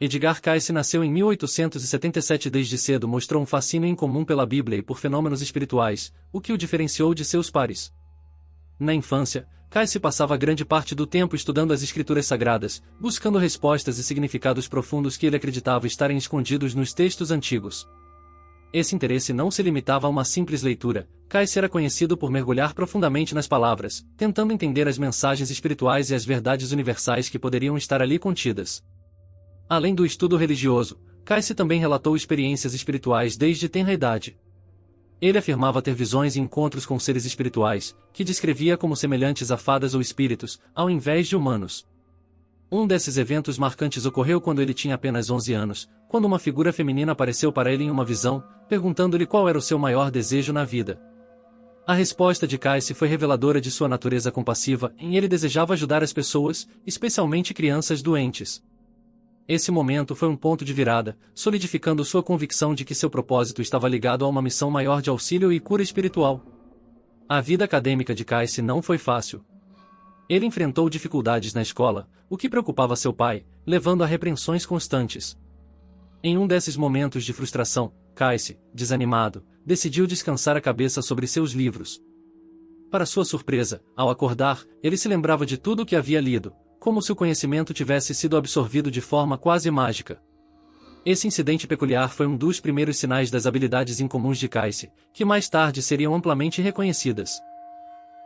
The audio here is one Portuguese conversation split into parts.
Edgar Cayce nasceu em 1877 e desde cedo mostrou um fascínio incomum pela Bíblia e por fenômenos espirituais, o que o diferenciou de seus pares. Na infância, Cayce passava grande parte do tempo estudando as escrituras sagradas, buscando respostas e significados profundos que ele acreditava estarem escondidos nos textos antigos. Esse interesse não se limitava a uma simples leitura. Cayce era conhecido por mergulhar profundamente nas palavras, tentando entender as mensagens espirituais e as verdades universais que poderiam estar ali contidas. Além do estudo religioso, Cayce também relatou experiências espirituais desde tenra idade. Ele afirmava ter visões e encontros com seres espirituais, que descrevia como semelhantes a fadas ou espíritos, ao invés de humanos. Um desses eventos marcantes ocorreu quando ele tinha apenas 11 anos, quando uma figura feminina apareceu para ele em uma visão, perguntando-lhe qual era o seu maior desejo na vida. A resposta de Cayce foi reveladora de sua natureza compassiva, em ele desejava ajudar as pessoas, especialmente crianças doentes. Esse momento foi um ponto de virada, solidificando sua convicção de que seu propósito estava ligado a uma missão maior de auxílio e cura espiritual. A vida acadêmica de Cayce não foi fácil. Ele enfrentou dificuldades na escola, o que preocupava seu pai, levando a repreensões constantes. Em um desses momentos de frustração, Cayce, desanimado, decidiu descansar a cabeça sobre seus livros. Para sua surpresa, ao acordar, ele se lembrava de tudo o que havia lido, como se o conhecimento tivesse sido absorvido de forma quase mágica. Esse incidente peculiar foi um dos primeiros sinais das habilidades incomuns de Cayce, que mais tarde seriam amplamente reconhecidas.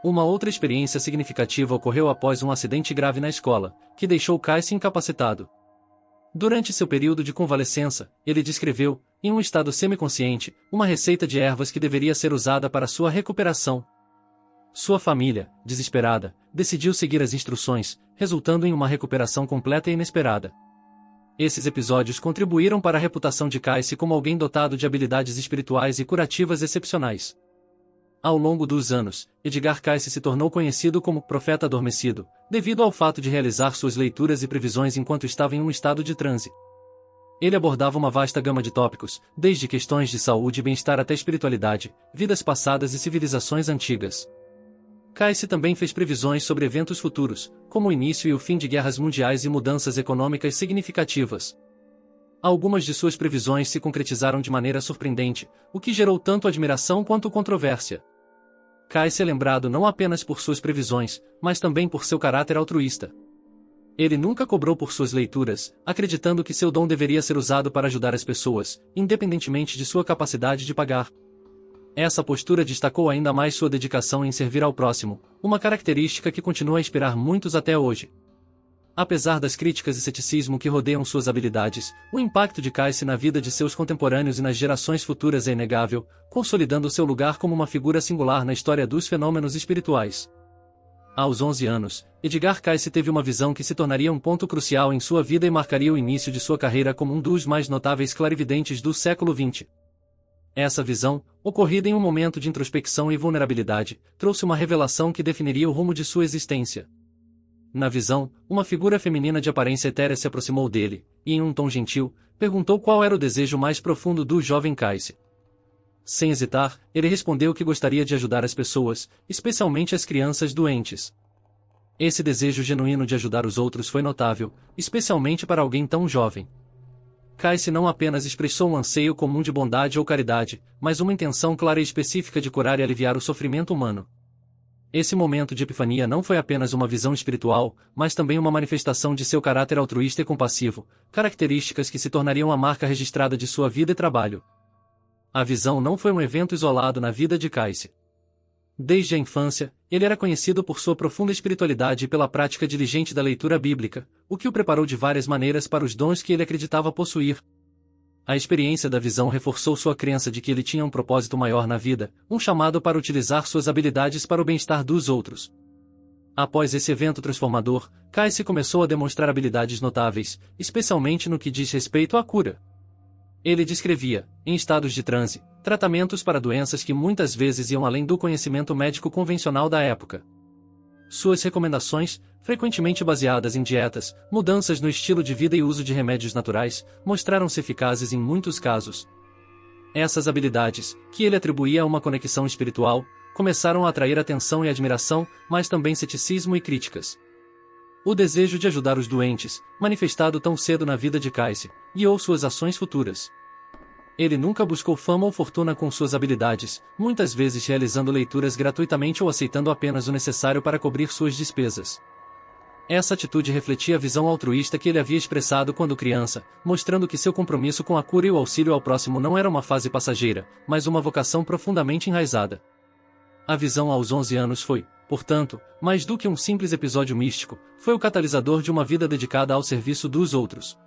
Uma outra experiência significativa ocorreu após um acidente grave na escola, que deixou Cayce incapacitado. Durante seu período de convalescença, ele descreveu, em um estado semiconsciente, uma receita de ervas que deveria ser usada para sua recuperação. Sua família, desesperada, decidiu seguir as instruções, resultando em uma recuperação completa e inesperada. Esses episódios contribuíram para a reputação de Cayce como alguém dotado de habilidades espirituais e curativas excepcionais. Ao longo dos anos, Edgar Cayce se tornou conhecido como profeta adormecido, devido ao fato de realizar suas leituras e previsões enquanto estava em um estado de transe. Ele abordava uma vasta gama de tópicos, desde questões de saúde e bem-estar até espiritualidade, vidas passadas e civilizações antigas. Cayce também fez previsões sobre eventos futuros, como o início e o fim de guerras mundiais e mudanças econômicas significativas. Algumas de suas previsões se concretizaram de maneira surpreendente, o que gerou tanto admiração quanto controvérsia. Cayce é lembrado não apenas por suas previsões, mas também por seu caráter altruísta. Ele nunca cobrou por suas leituras, acreditando que seu dom deveria ser usado para ajudar as pessoas, independentemente de sua capacidade de pagar. Essa postura destacou ainda mais sua dedicação em servir ao próximo, uma característica que continua a inspirar muitos até hoje. Apesar das críticas e ceticismo que rodeiam suas habilidades, o impacto de Cayce na vida de seus contemporâneos e nas gerações futuras é inegável, consolidando seu lugar como uma figura singular na história dos fenômenos espirituais. Aos 11 anos, Edgar Cayce teve uma visão que se tornaria um ponto crucial em sua vida e marcaria o início de sua carreira como um dos mais notáveis clarividentes do século XX. Essa visão, ocorrida em um momento de introspecção e vulnerabilidade, trouxe uma revelação que definiria o rumo de sua existência. Na visão, uma figura feminina de aparência etérea se aproximou dele, e em um tom gentil, perguntou qual era o desejo mais profundo do jovem Cayce. Sem hesitar, ele respondeu que gostaria de ajudar as pessoas, especialmente as crianças doentes. Esse desejo genuíno de ajudar os outros foi notável, especialmente para alguém tão jovem. Cayce não apenas expressou um anseio comum de bondade ou caridade, mas uma intenção clara e específica de curar e aliviar o sofrimento humano. Esse momento de epifania não foi apenas uma visão espiritual, mas também uma manifestação de seu caráter altruísta e compassivo, características que se tornariam a marca registrada de sua vida e trabalho. A visão não foi um evento isolado na vida de Cayce. Desde a infância, ele era conhecido por sua profunda espiritualidade e pela prática diligente da leitura bíblica, o que o preparou de várias maneiras para os dons que ele acreditava possuir. A experiência da visão reforçou sua crença de que ele tinha um propósito maior na vida, um chamado para utilizar suas habilidades para o bem-estar dos outros. Após esse evento transformador, Cayce começou a demonstrar habilidades notáveis, especialmente no que diz respeito à cura. Ele descrevia, em estados de transe, tratamentos para doenças que muitas vezes iam além do conhecimento médico convencional da época. Suas recomendações, frequentemente baseadas em dietas, mudanças no estilo de vida e uso de remédios naturais, mostraram-se eficazes em muitos casos. Essas habilidades, que ele atribuía a uma conexão espiritual, começaram a atrair atenção e admiração, mas também ceticismo e críticas. O desejo de ajudar os doentes, manifestado tão cedo na vida de Cayce, guiou suas ações futuras. Ele nunca buscou fama ou fortuna com suas habilidades, muitas vezes realizando leituras gratuitamente ou aceitando apenas o necessário para cobrir suas despesas. Essa atitude refletia a visão altruísta que ele havia expressado quando criança, mostrando que seu compromisso com a cura e o auxílio ao próximo não era uma fase passageira, mas uma vocação profundamente enraizada. A visão aos 11 anos foi, portanto, mais do que um simples episódio místico, foi o catalisador de uma vida dedicada ao serviço dos outros.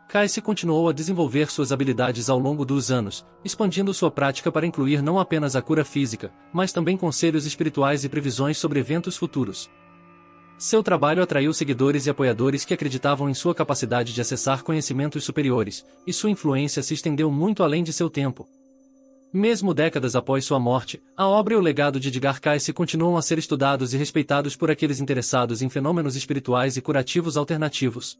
Cayce continuou a desenvolver suas habilidades ao longo dos anos, expandindo sua prática para incluir não apenas a cura física, mas também conselhos espirituais e previsões sobre eventos futuros. Seu trabalho atraiu seguidores e apoiadores que acreditavam em sua capacidade de acessar conhecimentos superiores, e sua influência se estendeu muito além de seu tempo. Mesmo décadas após sua morte, a obra e o legado de Edgar Cayce continuam a ser estudados e respeitados por aqueles interessados em fenômenos espirituais e curativos alternativos.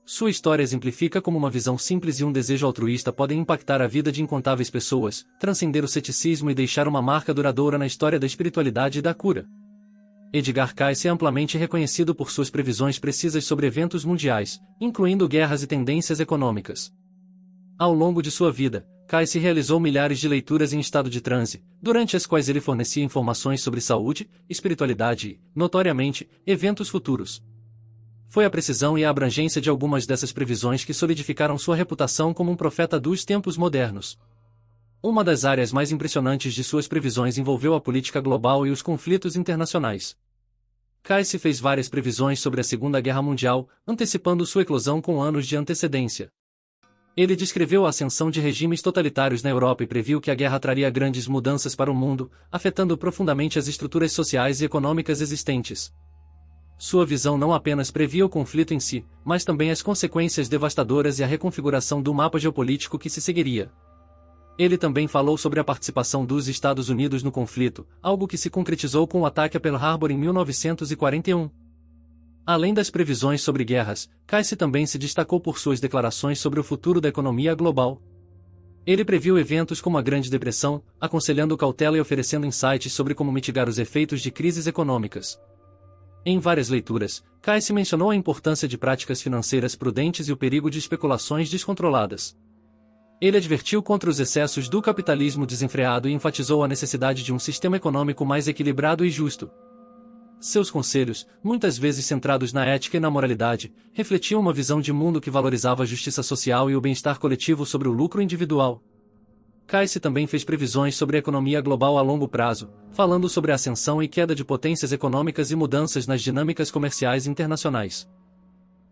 Sua história exemplifica como uma visão simples e um desejo altruísta podem impactar a vida de incontáveis pessoas, transcender o ceticismo e deixar uma marca duradoura na história da espiritualidade e da cura. Edgar Cayce é amplamente reconhecido por suas previsões precisas sobre eventos mundiais, incluindo guerras e tendências econômicas. Ao longo de sua vida, Cayce realizou milhares de leituras em estado de transe, durante as quais ele fornecia informações sobre saúde, espiritualidade e, notoriamente, eventos futuros. Foi a precisão e a abrangência de algumas dessas previsões que solidificaram sua reputação como um profeta dos tempos modernos. Uma das áreas mais impressionantes de suas previsões envolveu a política global e os conflitos internacionais. Cayce fez várias previsões sobre a Segunda Guerra Mundial, antecipando sua eclosão com anos de antecedência. Ele descreveu a ascensão de regimes totalitários na Europa e previu que a guerra traria grandes mudanças para o mundo, afetando profundamente as estruturas sociais e econômicas existentes. Sua visão não apenas previa o conflito em si, mas também as consequências devastadoras e a reconfiguração do mapa geopolítico que se seguiria. Ele também falou sobre a participação dos Estados Unidos no conflito, algo que se concretizou com o ataque a Pearl Harbor em 1941. Além das previsões sobre guerras, Cayce também se destacou por suas declarações sobre o futuro da economia global. Ele previu eventos como a Grande Depressão, aconselhando cautela e oferecendo insights sobre como mitigar os efeitos de crises econômicas. Em várias leituras, Cayce mencionou a importância de práticas financeiras prudentes e o perigo de especulações descontroladas. Ele advertiu contra os excessos do capitalismo desenfreado e enfatizou a necessidade de um sistema econômico mais equilibrado e justo. Seus conselhos, muitas vezes centrados na ética e na moralidade, refletiam uma visão de mundo que valorizava a justiça social e o bem-estar coletivo sobre o lucro individual. Cayce também fez previsões sobre a economia global a longo prazo, falando sobre a ascensão e queda de potências econômicas e mudanças nas dinâmicas comerciais internacionais.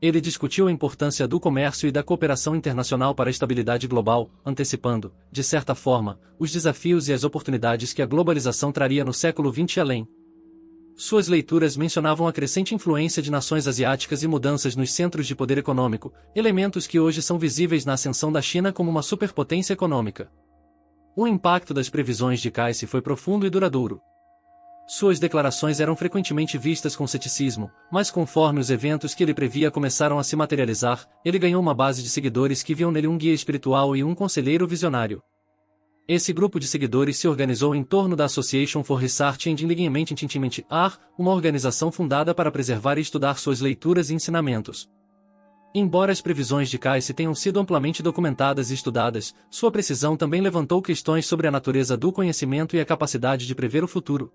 Ele discutiu a importância do comércio e da cooperação internacional para a estabilidade global, antecipando, de certa forma, os desafios e as oportunidades que a globalização traria no século XX e além. Suas leituras mencionavam a crescente influência de nações asiáticas e mudanças nos centros de poder econômico, elementos que hoje são visíveis na ascensão da China como uma superpotência econômica. O impacto das previsões de Cayce foi profundo e duradouro. Suas declarações eram frequentemente vistas com ceticismo, mas conforme os eventos que ele previa começaram a se materializar, ele ganhou uma base de seguidores que viam nele um guia espiritual e um conselheiro visionário. Esse grupo de seguidores se organizou em torno da Association for Research and Enlightenment (AR), uma organização fundada para preservar e estudar suas leituras e ensinamentos. Embora as previsões de Cayce tenham sido amplamente documentadas e estudadas, sua precisão também levantou questões sobre a natureza do conhecimento e a capacidade de prever o futuro.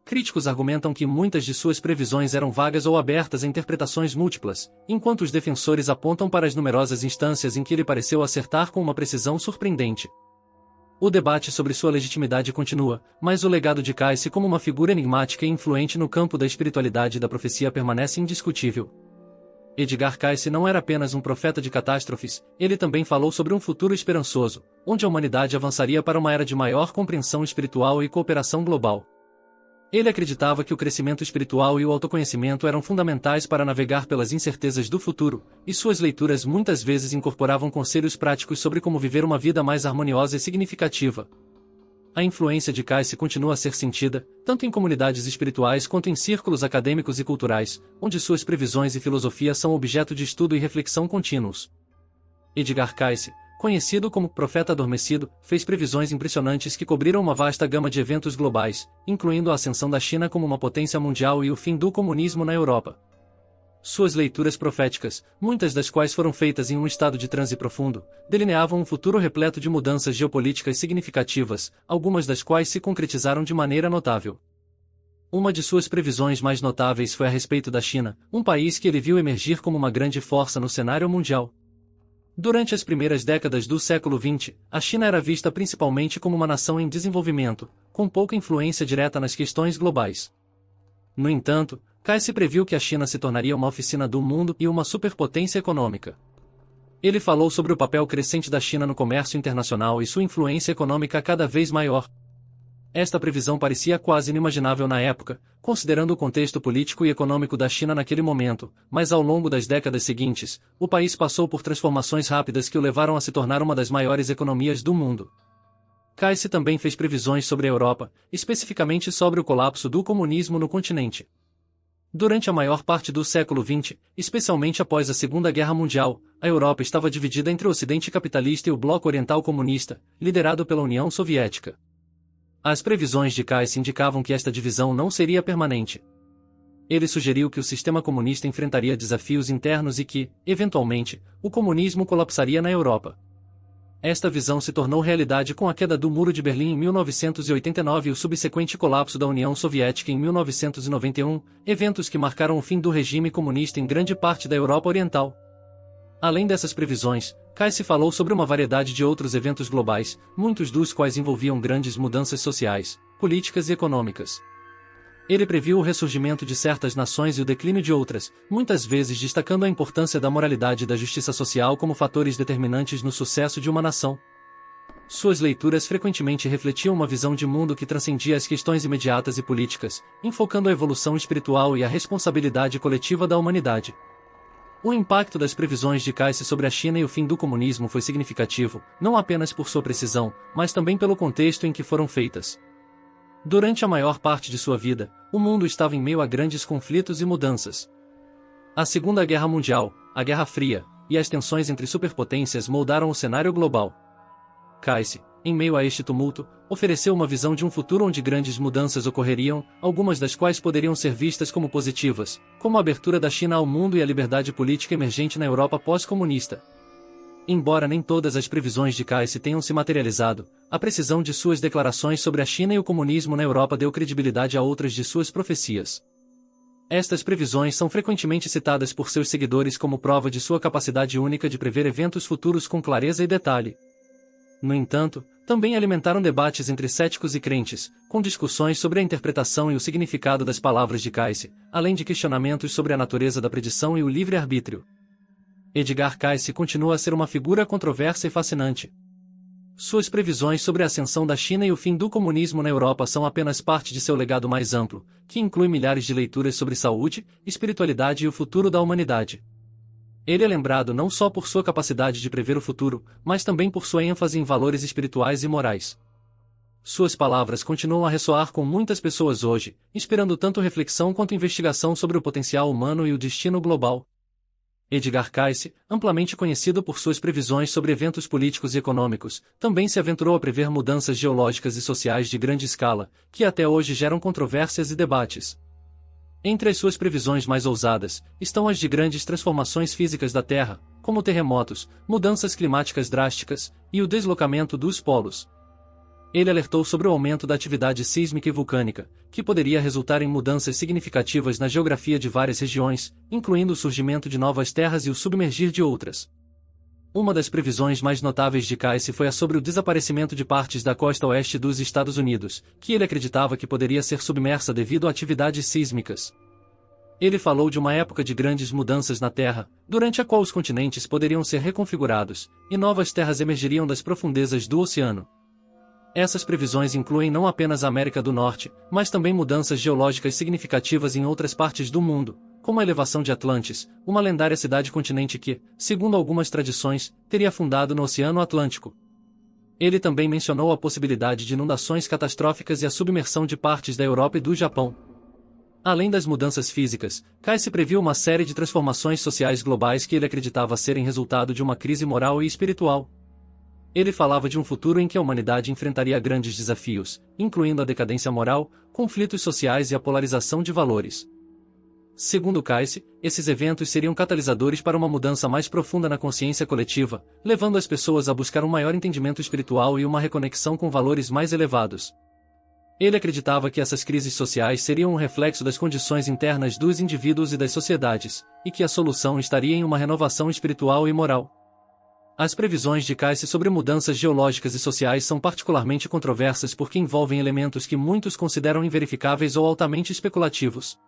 Críticos argumentam que muitas de suas previsões eram vagas ou abertas a interpretações múltiplas, enquanto os defensores apontam para as numerosas instâncias em que ele pareceu acertar com uma precisão surpreendente. O debate sobre sua legitimidade continua, mas o legado de Cayce como uma figura enigmática e influente no campo da espiritualidade e da profecia permanece indiscutível. Edgar Cayce não era apenas um profeta de catástrofes, ele também falou sobre um futuro esperançoso, onde a humanidade avançaria para uma era de maior compreensão espiritual e cooperação global. Ele acreditava que o crescimento espiritual e o autoconhecimento eram fundamentais para navegar pelas incertezas do futuro, e suas leituras muitas vezes incorporavam conselhos práticos sobre como viver uma vida mais harmoniosa e significativa. A influência de Cayce continua a ser sentida, tanto em comunidades espirituais quanto em círculos acadêmicos e culturais, onde suas previsões e filosofia são objeto de estudo e reflexão contínuos. Edgar Cayce, conhecido como Profeta Adormecido, fez previsões impressionantes que cobriram uma vasta gama de eventos globais, incluindo a ascensão da China como uma potência mundial e o fim do comunismo na Europa. Suas leituras proféticas, muitas das quais foram feitas em um estado de transe profundo, delineavam um futuro repleto de mudanças geopolíticas significativas, algumas das quais se concretizaram de maneira notável. Uma de suas previsões mais notáveis foi a respeito da China, um país que ele viu emergir como uma grande força no cenário mundial. Durante as primeiras décadas do século XX, a China era vista principalmente como uma nação em desenvolvimento, com pouca influência direta nas questões globais. No entanto, Casey previu que a China se tornaria uma oficina do mundo e uma superpotência econômica. Ele falou sobre o papel crescente da China no comércio internacional e sua influência econômica cada vez maior. Esta previsão parecia quase inimaginável na época, considerando o contexto político e econômico da China naquele momento, mas ao longo das décadas seguintes, o país passou por transformações rápidas que o levaram a se tornar uma das maiores economias do mundo. Casey também fez previsões sobre a Europa, especificamente sobre o colapso do comunismo no continente. Durante a maior parte do século XX, especialmente após a Segunda Guerra Mundial, a Europa estava dividida entre o Ocidente capitalista e o Bloco Oriental comunista, liderado pela União Soviética. As previsões de Casey indicavam que esta divisão não seria permanente. Ele sugeriu que o sistema comunista enfrentaria desafios internos e que, eventualmente, o comunismo colapsaria na Europa. Esta visão se tornou realidade com a queda do Muro de Berlim em 1989 e o subsequente colapso da União Soviética em 1991, eventos que marcaram o fim do regime comunista em grande parte da Europa Oriental. Além dessas previsões, Casey falou sobre uma variedade de outros eventos globais, muitos dos quais envolviam grandes mudanças sociais, políticas e econômicas. Ele previu o ressurgimento de certas nações e o declínio de outras, muitas vezes destacando a importância da moralidade e da justiça social como fatores determinantes no sucesso de uma nação. Suas leituras frequentemente refletiam uma visão de mundo que transcendia as questões imediatas e políticas, enfocando a evolução espiritual e a responsabilidade coletiva da humanidade. O impacto das previsões de Casey sobre a China e o fim do comunismo foi significativo, não apenas por sua precisão, mas também pelo contexto em que foram feitas. Durante a maior parte de sua vida, o mundo estava em meio a grandes conflitos e mudanças. A Segunda Guerra Mundial, a Guerra Fria, e as tensões entre superpotências moldaram o cenário global. Casey, em meio a este tumulto, ofereceu uma visão de um futuro onde grandes mudanças ocorreriam, algumas das quais poderiam ser vistas como positivas, como a abertura da China ao mundo e a liberdade política emergente na Europa pós-comunista. Embora nem todas as previsões de Casey tenham se materializado, a precisão de suas declarações sobre a China e o comunismo na Europa deu credibilidade a outras de suas profecias. Estas previsões são frequentemente citadas por seus seguidores como prova de sua capacidade única de prever eventos futuros com clareza e detalhe. No entanto, também alimentaram debates entre céticos e crentes, com discussões sobre a interpretação e o significado das palavras de Casey, além de questionamentos sobre a natureza da predição e o livre-arbítrio. Edgar Casey continua a ser uma figura controversa e fascinante. Suas previsões sobre a ascensão da China e o fim do comunismo na Europa são apenas parte de seu legado mais amplo, que inclui milhares de leituras sobre saúde, espiritualidade e o futuro da humanidade. Ele é lembrado não só por sua capacidade de prever o futuro, mas também por sua ênfase em valores espirituais e morais. Suas palavras continuam a ressoar com muitas pessoas hoje, inspirando tanto reflexão quanto investigação sobre o potencial humano e o destino global. Edgar Casey, amplamente conhecido por suas previsões sobre eventos políticos e econômicos, também se aventurou a prever mudanças geológicas e sociais de grande escala, que até hoje geram controvérsias e debates. Entre as suas previsões mais ousadas, estão as de grandes transformações físicas da Terra, como terremotos, mudanças climáticas drásticas, e o deslocamento dos polos. Ele alertou sobre o aumento da atividade sísmica e vulcânica, que poderia resultar em mudanças significativas na geografia de várias regiões, incluindo o surgimento de novas terras e o submergir de outras. Uma das previsões mais notáveis de Casey foi a sobre o desaparecimento de partes da costa oeste dos Estados Unidos, que ele acreditava que poderia ser submersa devido a atividades sísmicas. Ele falou de uma época de grandes mudanças na Terra, durante a qual os continentes poderiam ser reconfigurados, e novas terras emergiriam das profundezas do oceano. Essas previsões incluem não apenas a América do Norte, mas também mudanças geológicas significativas em outras partes do mundo, como a elevação de Atlantis, uma lendária cidade-continente que, segundo algumas tradições, teria afundado no Oceano Atlântico. Ele também mencionou a possibilidade de inundações catastróficas e a submersão de partes da Europa e do Japão. Além das mudanças físicas, Casey previu uma série de transformações sociais globais que ele acreditava serem resultado de uma crise moral e espiritual. Ele falava de um futuro em que a humanidade enfrentaria grandes desafios, incluindo a decadência moral, conflitos sociais e a polarização de valores. Segundo Casey, esses eventos seriam catalisadores para uma mudança mais profunda na consciência coletiva, levando as pessoas a buscar um maior entendimento espiritual e uma reconexão com valores mais elevados. Ele acreditava que essas crises sociais seriam um reflexo das condições internas dos indivíduos e das sociedades, e que a solução estaria em uma renovação espiritual e moral. As previsões de Casey sobre mudanças geológicas e sociais são particularmente controversas porque envolvem elementos que muitos consideram inverificáveis ou altamente especulativos.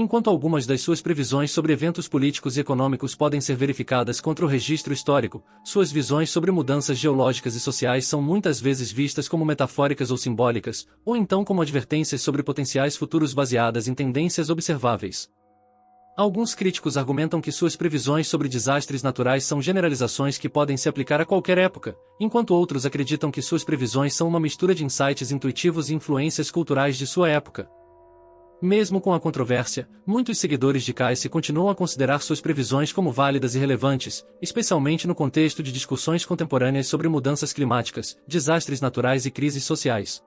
Enquanto algumas das suas previsões sobre eventos políticos e econômicos podem ser verificadas contra o registro histórico, suas visões sobre mudanças geológicas e sociais são muitas vezes vistas como metafóricas ou simbólicas, ou então como advertências sobre potenciais futuros baseadas em tendências observáveis. Alguns críticos argumentam que suas previsões sobre desastres naturais são generalizações que podem se aplicar a qualquer época, enquanto outros acreditam que suas previsões são uma mistura de insights intuitivos e influências culturais de sua época. Mesmo com a controvérsia, muitos seguidores de Casey continuam a considerar suas previsões como válidas e relevantes, especialmente no contexto de discussões contemporâneas sobre mudanças climáticas, desastres naturais e crises sociais.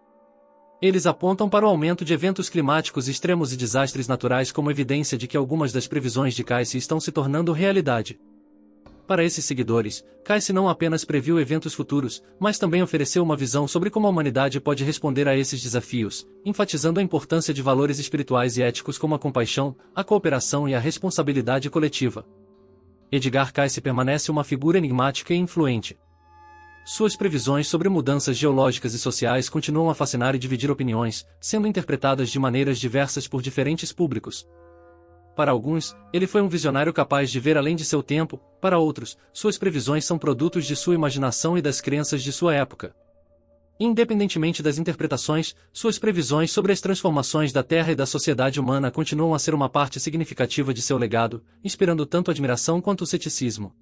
Eles apontam para o aumento de eventos climáticos extremos e desastres naturais como evidência de que algumas das previsões de Casey estão se tornando realidade. Para esses seguidores, Casey não apenas previu eventos futuros, mas também ofereceu uma visão sobre como a humanidade pode responder a esses desafios, enfatizando a importância de valores espirituais e éticos como a compaixão, a cooperação e a responsabilidade coletiva. Edgar Casey permanece uma figura enigmática e influente. Suas previsões sobre mudanças geológicas e sociais continuam a fascinar e dividir opiniões, sendo interpretadas de maneiras diversas por diferentes públicos. Para alguns, ele foi um visionário capaz de ver além de seu tempo, para outros, suas previsões são produtos de sua imaginação e das crenças de sua época. Independentemente das interpretações, suas previsões sobre as transformações da Terra e da sociedade humana continuam a ser uma parte significativa de seu legado, inspirando tanto admiração quanto ceticismo.